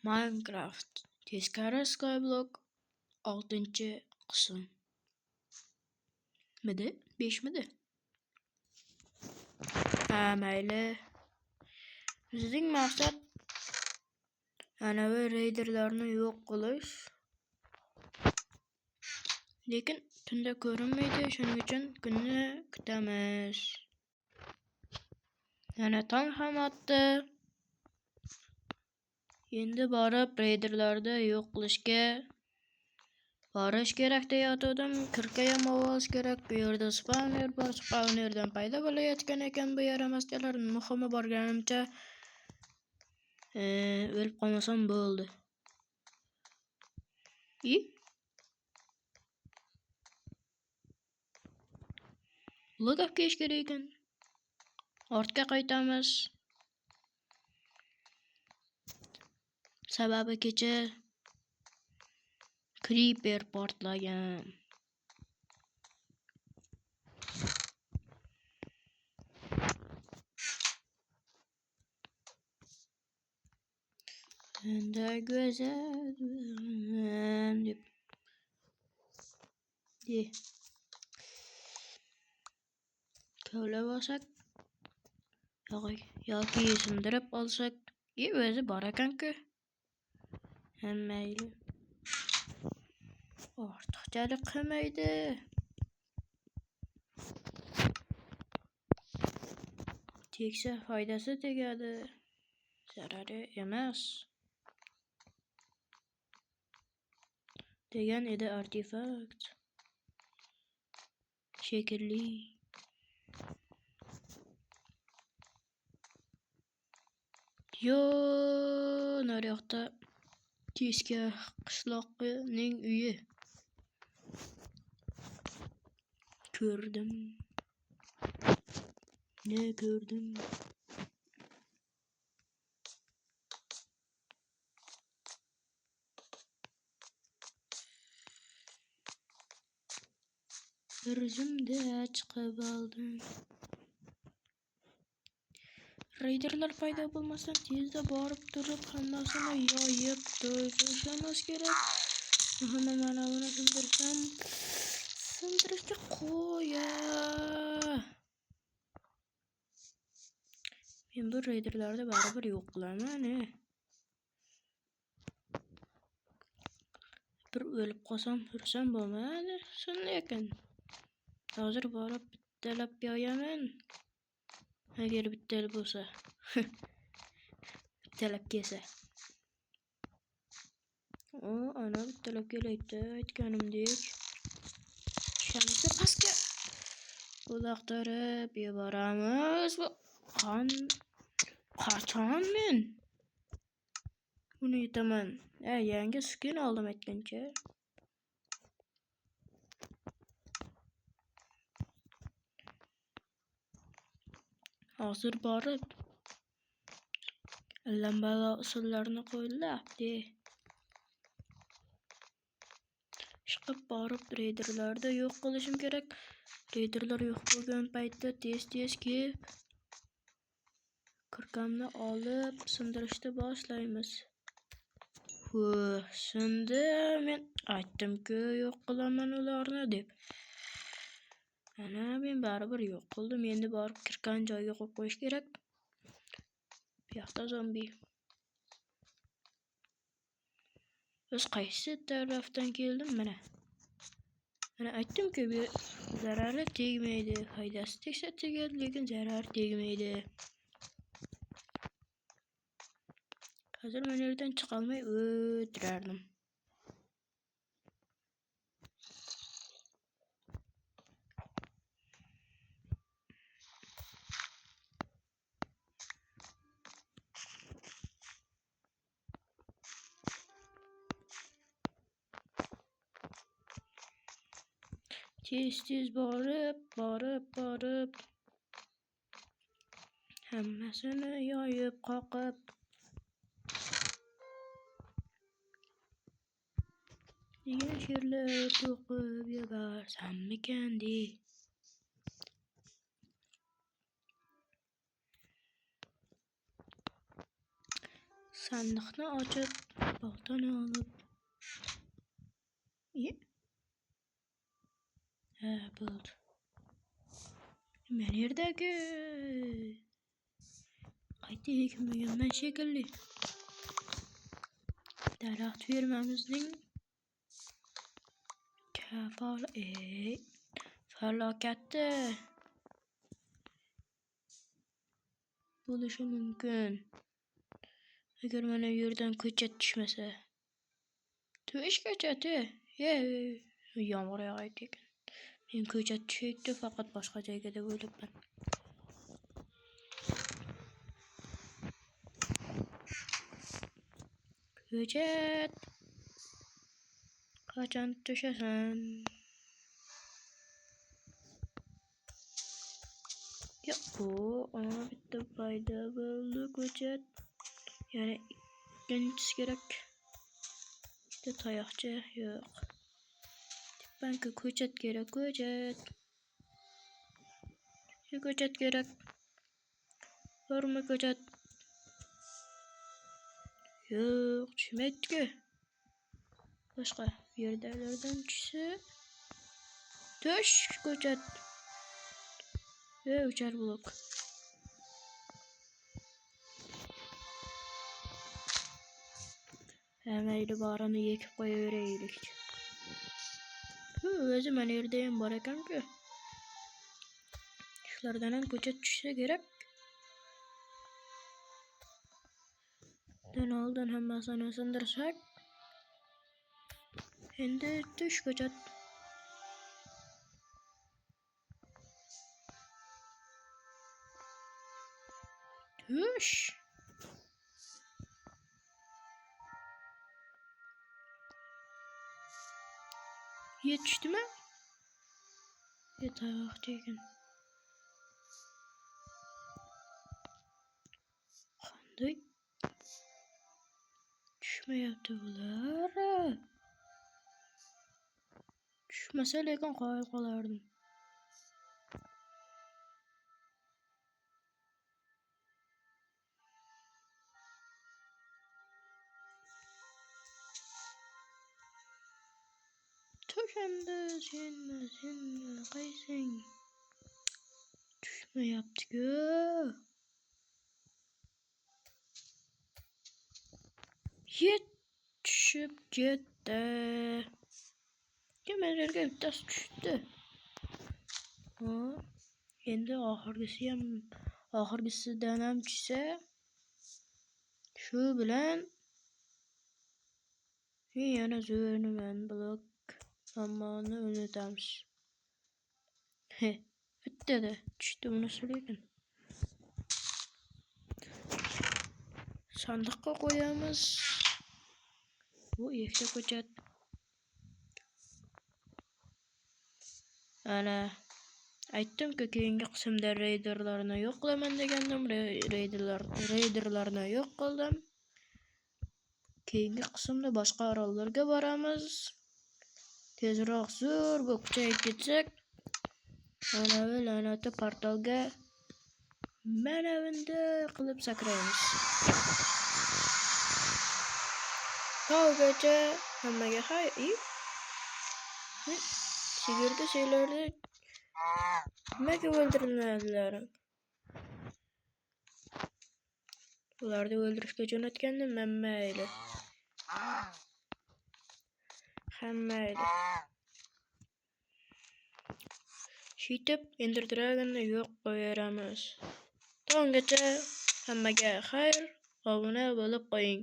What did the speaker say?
Minecraft teskari Skyblock 6-qism. Midi? 5midi? Mayli. Bizning maqsad anavi reyderlarni yo'q qilish. Lekin tunda ko'rinmaydi, shuning uchun kunni kutamiz. Yana tong ham otdi. Endi borib reyderlarni yo'q qilishga borish kerak deyotgandim. Kirkayam olish kerak. Bu yerda spawner bor. Spawnerdan paydo bo'layotgan ekan bu yaramaschalar. Muhimi borganimcha o'lib qolmasam bo'ldi. Logaf keyish kerak ekan. Ortga qaytamiz. Sababi kecha creeper portlagan. Qanday go'zal deb. Kavlab olsak, yoki sindirib olsak, o'zi bor ekan-ku. Mayli. Ortiqchalik qilmaydi. Tegsa foydasi tegadi. Zarari emas. Degan edi artefakt. Shekilli. Naryoqda Teska qishloqining uyi. Ko'rdim. Ne ko'rdim? Bir zumda chiqib oldim. Reyderlar paydo bo'lmasdan tezda borib turib hammasini yoyib tashlashimiz kerak. Muhimi mana buni sindirishga qo'ya. Men bu reyderlarni baribir yo'q qilaman. Bir o'lib qolsam, tursam bo'lmaydi. Shunday ekan. Hozir borib bittalab yo'yaman. Agar bittal bo'lsa. Bittalab kelsa. Ana bittalab kelaydi aytganimdek. Shamsi pastga uloqtirib yuboramiz. Qachon men buni yetaman? Yangi skin oldim aytgancha. Hozir borib lambala usullarni qo'llab chiqib borib reyderlarni yo'q qilishim kerak. Reyderlar yo'q bo'lgan paytda tez kelib kirkamni olib sindirishni boshlaymiz. Shunda men aytdim-ku yo'q qilaman ularni deb. Ana men baribir yo'q qildim. Endi borib kirkan joyga qo'yib qo'yish kerak. Bu yoqda zombi. Biz qaysi tarafdan keldim mana. Mana aytdim-ku bu zarari tegmaydi. Foydasi tegsa tegadi, lekin zarar tegmaydi. Hozir men yerdan chiqa olmay o'tirardim. Tez borib hammasini yoyib qoqib degan she'rlar to'qib yuborsammikan dey. Sandıkni açıp baltani alıp. Buldu. Men yerdeki qayta ekilmagan şekilli. Daraxt vermemizning falokati bo'lishi mumkin. Agar mana bu yerdan ko'chat tushmasa. Tush ko'chati. Yomg'ir yog'aydi ekan. Men ko'chat tushaydi faqat boshqa joyga deb o'ylabman. Ko'chat. Qachon tushasan? Yo'q, bu bitta payda bo'ldi ko'chat. Yana ikkinchisi kerak. Bitta tayoqcha yo'q. Banka ko'chat kerak, ko'chat. Ko'chat kerak. Bormi ko'chat? Yo'q, tushmaydi-ku. Boshqa yerdalardan tushsa. Tush ko'chat. Uchar blok. Mayli barini yekib qo'yaveraylik. O'zi mana yerda ham bor ekan-ku. Shulardan ham ko'chat tushsa kerak. Oldin hammasini sindirsak. Endi tush ko'chat. Tush. Yetişdimi? Tayoq ekan. Qanday? Tushmayapti bular. Tushmasa lekin qo'yib qolardim. Tushanda senmi qaysing? Tushmayapti-ku. Tushib ketdi. Kimlarga bittasi tushdi. Endi oxirgisidan ham tushsa, shu bilan yana zo'rniman blok ammoni unutamiz. Bittada tushdi bunisi lekin. Sandiqqa qo'yamiz. Bu ikkita ko'chat. Ana aytdim-ku, keyingi qismda reyderlarni yo'q qilaman degandim. Reyderlarni yo'q qildim. Keyingi qismda boshqa orollarga boramiz. Tezroq zo'r bu kuchayib ketsak, mana bu la'nati portalga mana bunday qilib sakraymiz. Tog'gacha hammaga xayr. Sigirda şeylerdi. Nimaga o'ldiriladilar? Ularni o'ldirishga jo'natgandim, mayli. Hammayli. Shitib Ender Dragon'ni yo'q qo'yaramiz. Tonggacha hammaga xayr, obuna bo'lib qo'ying.